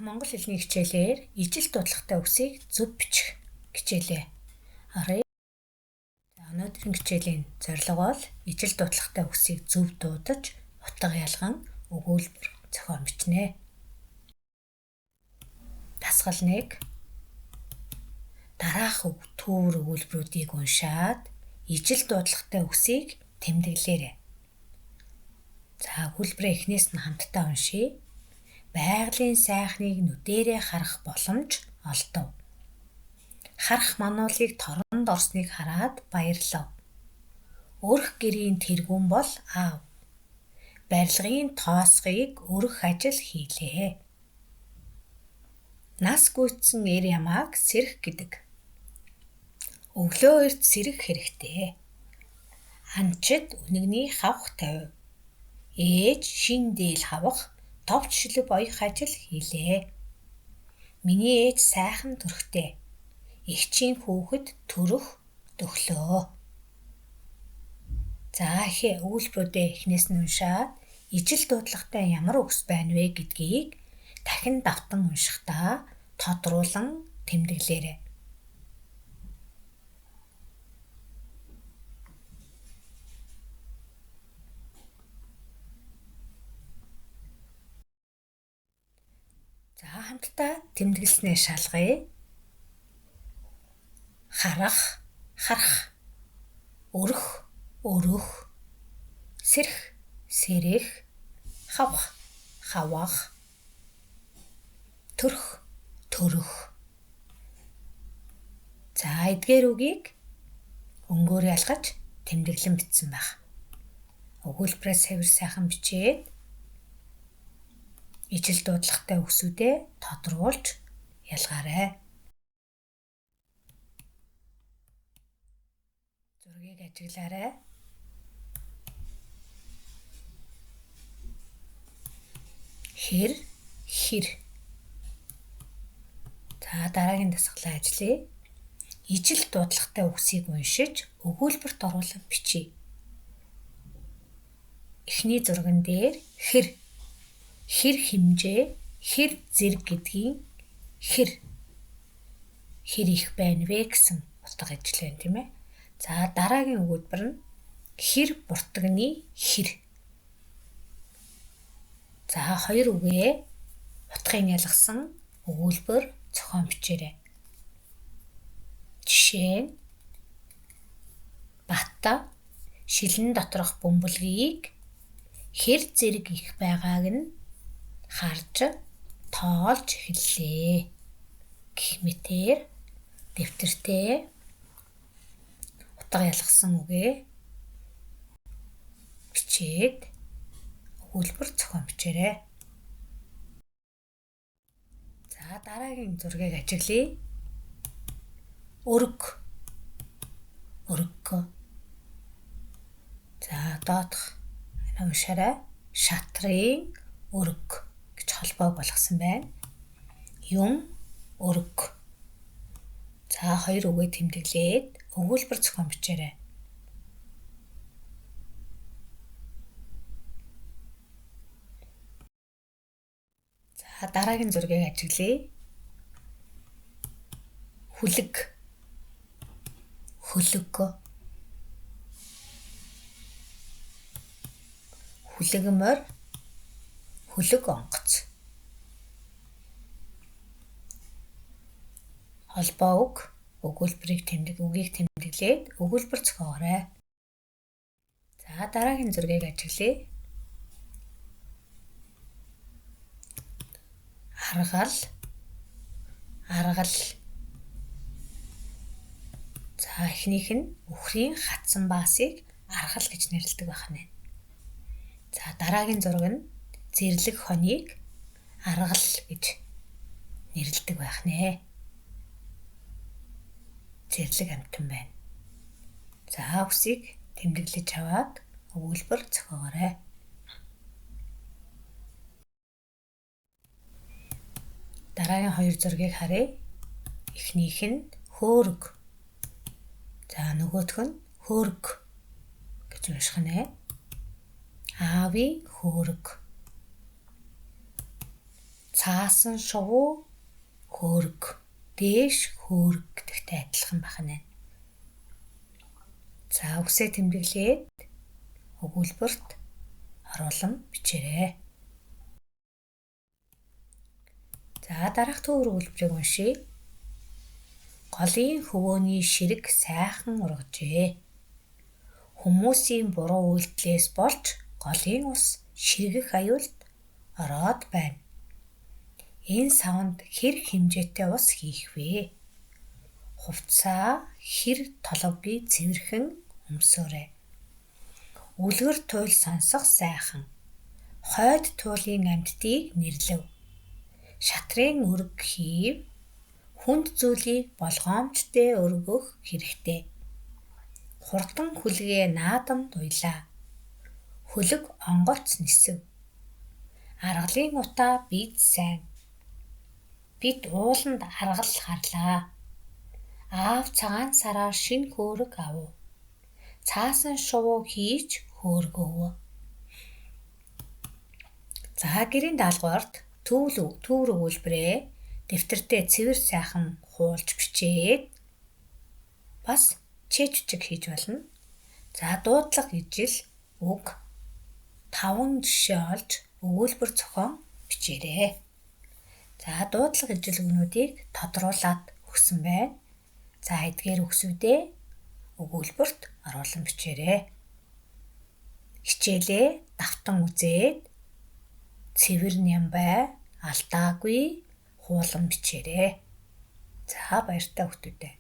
Монгол хэлний хичээлээр ижил дуудлагатай үгсийг зөв бичих хичээлээ харъя. Өнөөдрийн хичээлийн зорилго бол ижил дуудлагатай үгсийг зөв дуудаж, утга ялган өгүүлбэр зохион бичнэ. Дасгал 1. Дараах төвөр өгүүлбэрүүдийг уншаад ижил дуудлагатай үгсийг тэмдэглээрэй. За өгүүлбэрээ эхнээс нь хамтдаа уншийе. Байгалийн сайхныг нүдэрээ харах боломж олдов. Харах мануулыг торонд орсныг хараад баярлав. Өрх гэрийн тэргүүн бол аав. Барилгын тоосхийг өрөх ажил хийлээ. Нас гүйцсэн эр ямааг сэрэх гэдэг. Өглөө эрт сэрэх хэрэгтэй. Анчид үнэгний хавх тавив. Ээж шин дээл хавах товч шилэг оёх ажил хийлээ. Миний ээж сайхан төрхтэй. Эгчийн хүүхэд төрөх төглөө. За өгүүлбэрүүдээ эхнээс нь уншаад ижил дуудлагатай ямар үгс байна вэ гэдгийг дахин давтан уншихдаа тодруулан тэмдэглээрэй. За хамтдаа тэмдэглэснээ шалгая. Харах, харах. Өрөх, өрөх. Сэрэх, сэрэх. Хавах, хавах. Төрөх, төрөх. За эдгээр үгийг өнгөөр ялгаж тэмдэглэн бичсэн байна. Өгүүлбэрээ савир сайхан бичээд ижил дуудлагатай үгсүүдээ тодруулж ялгаарай. Зургийг ажиглаарай. Хэр, хэр. За дараагийн дасгалаа ажиллая. Ижил дуудлагатай үгсийг уншиж өгүүлбэрт оруулан бичье. Эхний зурган дээр хэр хэмжээ, хэр зэрэг гэдгийн хэр их байна вэ гэсэн утга ажил байна, тийм ээ. За дараагийн өгүүлбэр нь хэр буртагны хэр. За хоёр үгээ утгыг ялгасан өгүүлбэр зохион бичээрэй. Жишээ нь Бата шилэн доторх бөмбөлгийг хэр зэрэг их байгааг нь харж тоолж эхэллээ гэх мэтээр дэвтэртээ утга ялгасан үгээ бичээд өгүүлбэр зохион бичээрэй. За дараагийн зургийг ажиглая. Өрг, өрг. За доодох уншаарай. Шатрын өрг гэж холбоог болгосон байна. Юм өрг. За хоёр үгээ тэмдэглээд өгүүлбэр зохион бичээрэй. За дараагийн зургийг ажиглая. Хүлэг, хөлөг. Хүлэгмөр, хүлэг онгоц. Холбоо үг өгүүлбэрийг тэмдэглээд өгүүлбэр зохиогоорой. За дараагийн зургийг ажиглая. Аргал, аргал. За эхнийх нь үхрийн хатсан баасыг аргал гэж нэрлэдэг байна. За дараагийн зураг нь зэрлэг хоныг аргал гэж нэрлэдэг байна. Зэрлэг амьтан байна. За үгсийг тэмдэглэж аваад өгүүлбэр зохиогоорой. Дараагийн хоёр зургийг харъя. Эхнийх нь хөөрг. За нөгөөх нь хөөрг гэж унших нэ. Аавын хөөрг. цаасан шувуу хөөрг, дээш хөөрг гэдэгтэй адилхан байх нь. За үгсээ тэмдэглээд өгүүлбэрт оруулан бичээрэй. За дараах төвөр өгүүлбэрийг уншийе. Голын хөвөөний ширэг сайхан ургажээ. Хүмүүсийн буруу үйлдэлээс болж голын ус ширгэх аюулд ороод байна. Энэ савнд хэр хэмжээтэй ус хийх вэ? Хувцаа хэр толгой цэвэрхэн өмсөөрэй. Үлгэр туйл сонсох сайхан. Хойд туйлын амьтдыг нэрлэв. Шатрын өрг хийв. Хүнд зүйлийг болгоомжтой өргөх хэрэгтэй. Хурдан хүлгээ наадамд уйлаа. Хөлөг онгоц нисэв. Аргалын утаа бид сайн. Бид ууланд аргал харлаа. Аав цагаан сараар шинэ хөөрг авав. Цаасан шувуу хийж хөөргөв. За гэрийн даалгаварт төвөр өгүүлбэрээ дэвтэртээ цэвэр сайхан хуулж бичээд бас чэжчэг хийж болно. За дуудлага ижил үг 5 жишээ олж өгүүлбэр зохион бичээрэй. За дуудлага ижил үгнүүдийг тодруулаад өгсөн байна. За эдгээр үгсүүдээ өгүүлбэрт оруулан бичээрэй. Хичээлээ давтан үзээд цэвэр нямбай, алдаагүй хуулан бичээрэй. За баяртай хүүхдүүдээ.